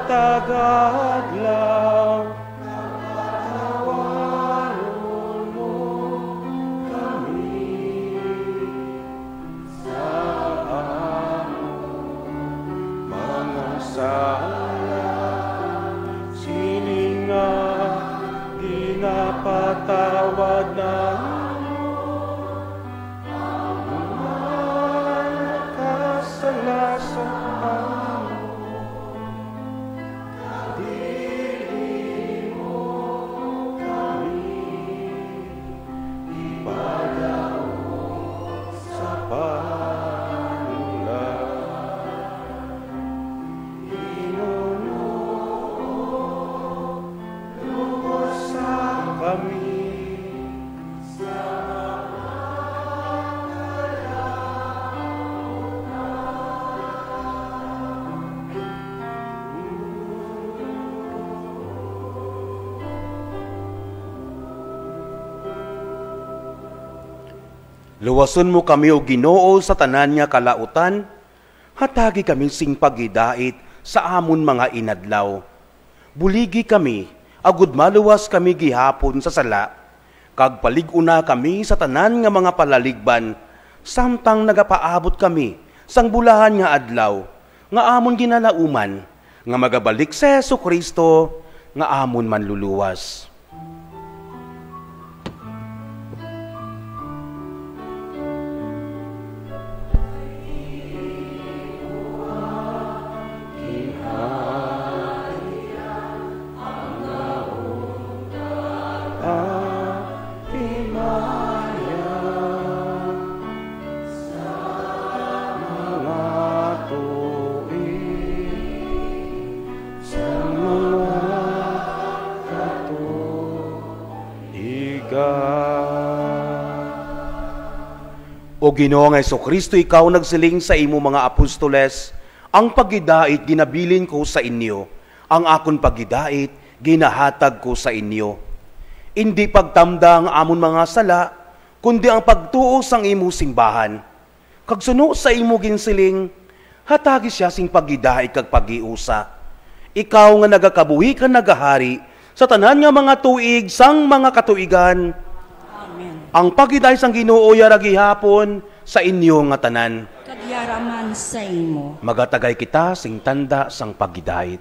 Tagadlaw, tawaron mo kami sa among mga sala, sining nga ginapatawad na ang mga nakasala sa luwason mo kami o Ginoo sa tanan nga kalautan, hatagi kami sing pagidait sa amon mga inadlaw. Buligi kami, agud maluwas kami gihapon sa sala, kag palig-una kami sa tanan nga mga palaligban, samtang nagapaabot kami sang bulahan nga adlaw, nga amon ginalauman, nga magabalik sa Jesucristo, nga amon manluluwas. O Ginoong Jesucristo, ikaw nagsiling sa imo mga apostoles, ang pagidait ginabilin ko sa inyo, ang akon pagidait ginahatag ko sa inyo. Hindi pagtamda ang amon mga sala, kundi ang pagtuo sang imo simbahan. Kag suno sa imo ginsiling, hatagi siya sing pagidait kag pagiusa. Ikaw nga nagakabuhi ka nagahari sa tanan nga mga tuig sang mga katuigan. Ang pagidait sang Ginoo yara gihapon sa inyo nga tanan. Kagyaraman sa imo. Magatagay kita sing tanda sang pagidait.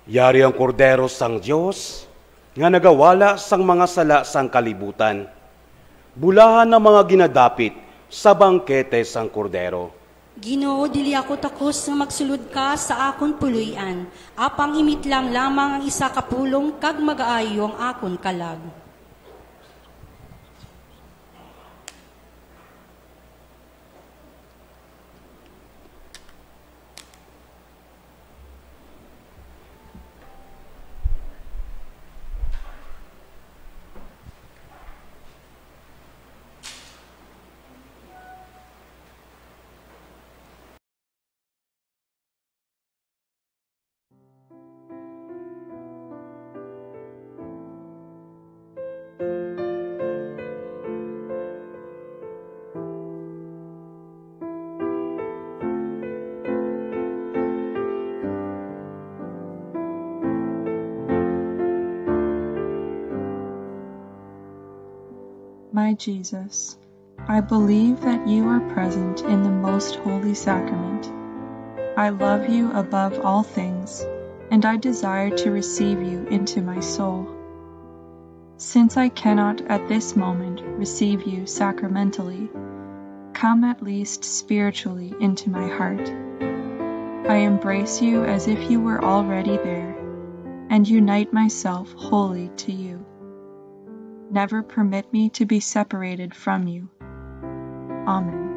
Yari ang kordero sang Diyos, nga nagawala sang mga sala sang kalibutan. Bulahan ng mga ginadapit sa bangkete sang kordero. Ginoo, dili ako takos nga magsulod ka sa akon puluyan. Apang imit lang lamang ang isa kapulong kag magaayo ang akon kalag. My Jesus, I believe that you are present in the most holy sacrament. I love you above all things, and I desire to receive you into my soul. Since I cannot at this moment receive you sacramentally, come at least spiritually into my heart. I embrace you as if you were already there, and unite myself wholly to you. never permit me to be separated from you. Amen.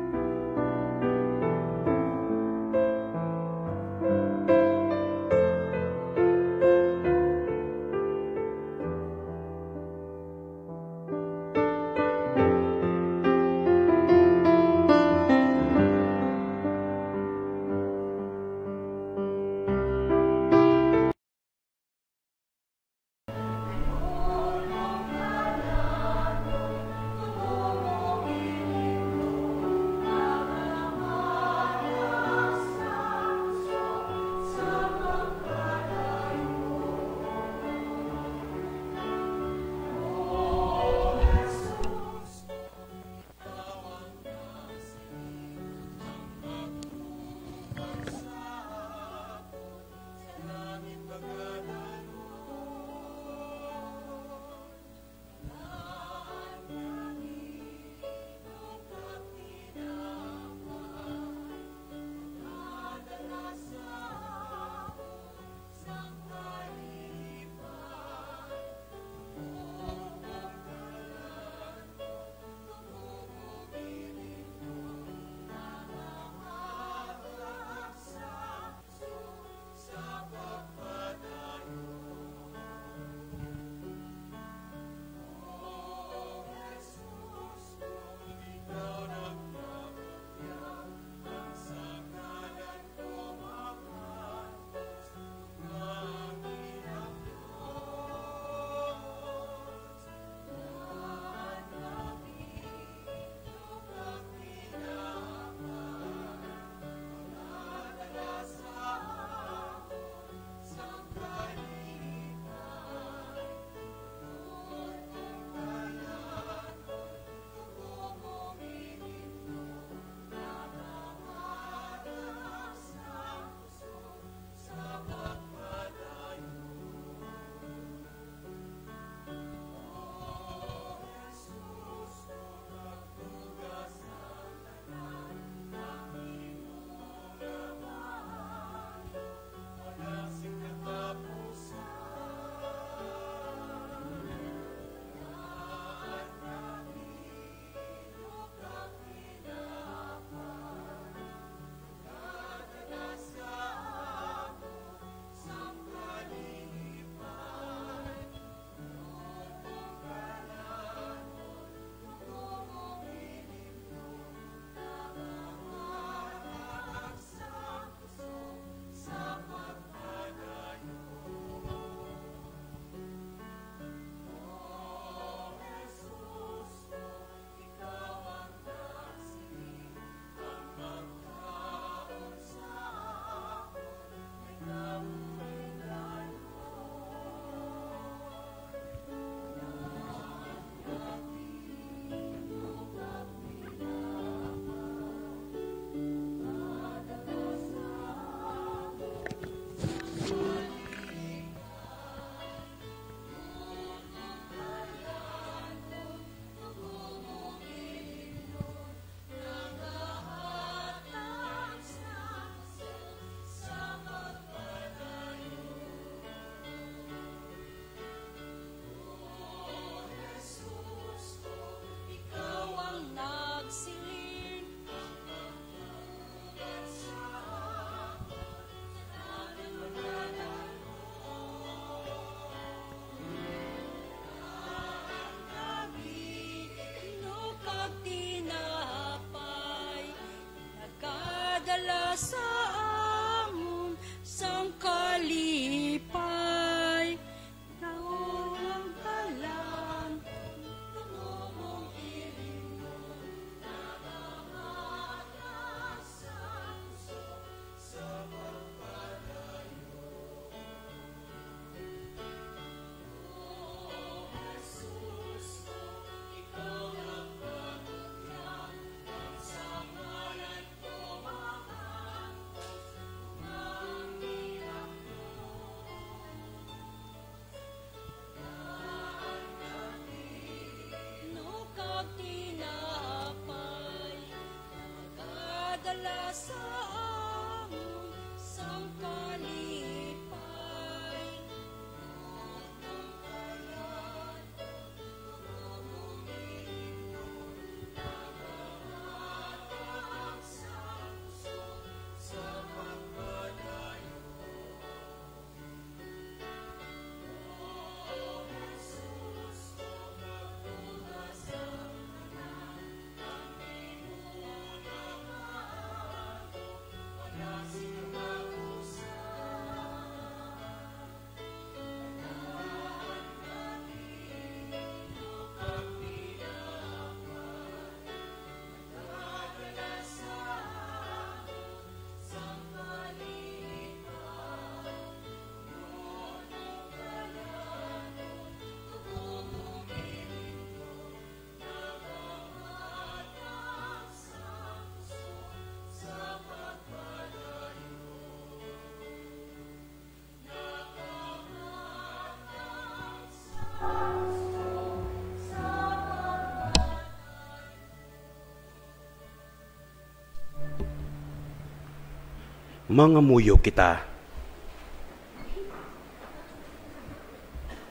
Mangamuyo kita.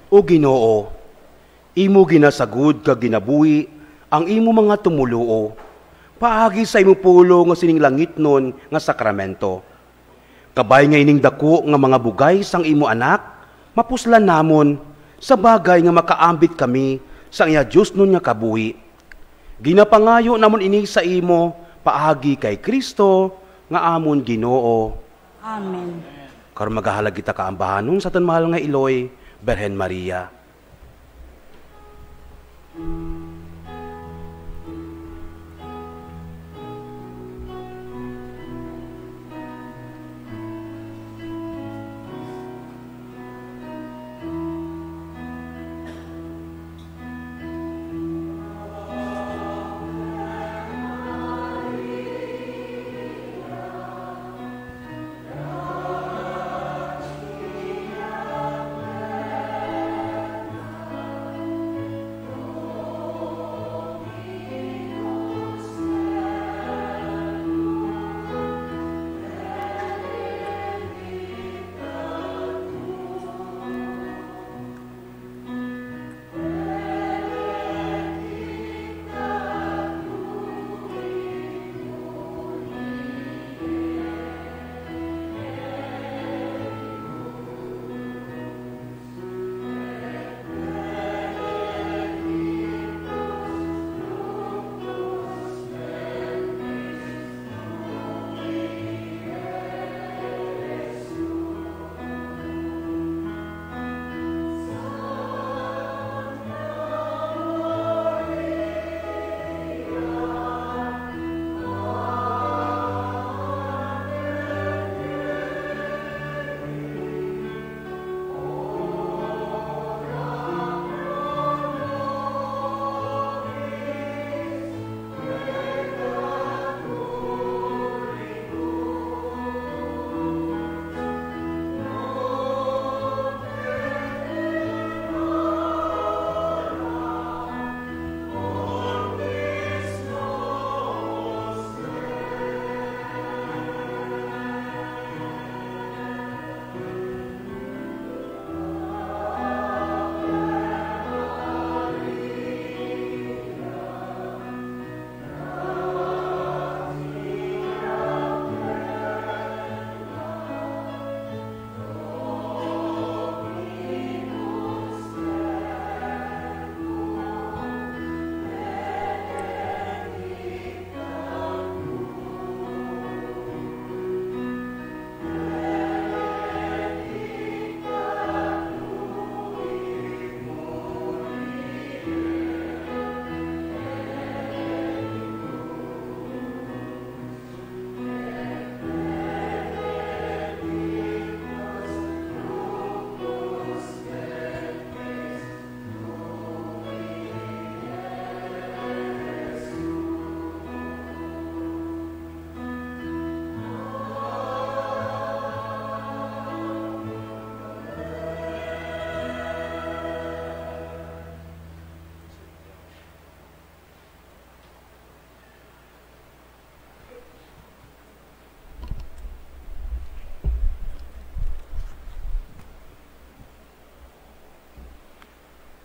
O Ginoo, imo ginasagud kag ginabuhi ang imo mga tumuluo, paagi sa imo pulo nga sining langit nun nga sakramento. Kabay nga ining dako nga mga bugay sang imo anak, mapuslan namon sa bagay nga makaambit kami sa iya Diyos nun nga kabuhi. Ginapangayo namon ini sa imo, paagi kay Kristo nga amon Ginoo. Amen. Karon magahalag kita kaambahanon sa tan mahal nga Iloy, Berhen Maria.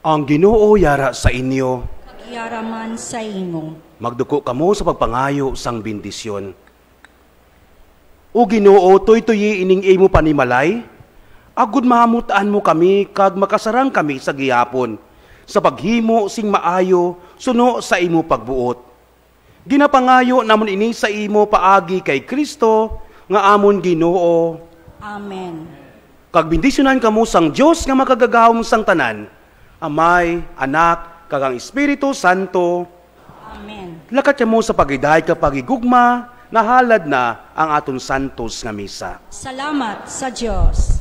Ang Ginoo yara sa inyo. Kagyaraman sa imo. Magduko kamo sa pagpangayo sang bendisyon. O Ginoo, toy-toyi ining imo panimalay, agud mahamutaan mo kami kag makasarang kami sa gihapon, sa paghimo sing maayo suno sa imo pagbuot. Ginapangayo namon ini sa imo paagi kay Kristo nga amon Ginoo. Amen. Kag bendisyonan kamo sang Dios nga makagagahom sang tanan, Amay, Anak, kag ang Espiritu Santo. Amen. Lakat mo sa pagiday kapag igugma, nahalad na ang aton santos nga misa. Salamat sa Diyos.